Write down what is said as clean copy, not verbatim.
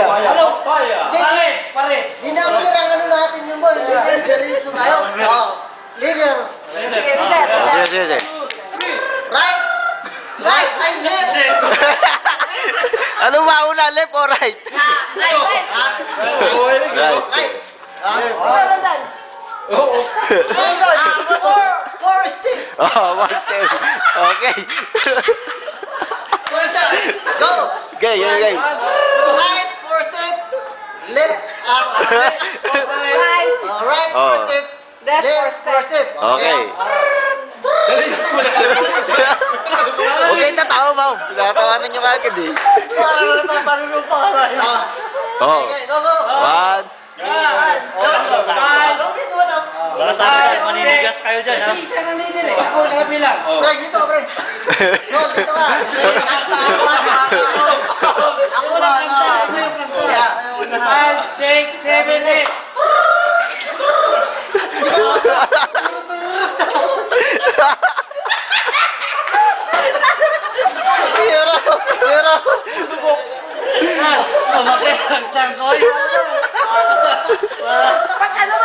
Ano? Pare. Hindi na ako ang ano natin yun boy. Seryoso tayo. Leader. Sige. Right. Right. Ay, left. Ano mauna, left or right? Right. Right. Right. Four step. Oh, one step. Okay. Four step. Go. Okay. Right. Four step. Left. Right. Right. Four Oh. step. Left, Four step. Okay. Okay, tatawa mo. Pinatawanan nyo kagad eh. Oh. Okay, go, go. One. Baka sabi tayo, maninigas kayo dyan, ha? Isa na leader eh. Ako nakabilang. Pre, dito ka, pre. Go, dito ka. Ako ba? Ako yung kanta. 5, 6, 7, 8. Pero. Sumakit ang tiyan ko. Ba't ano?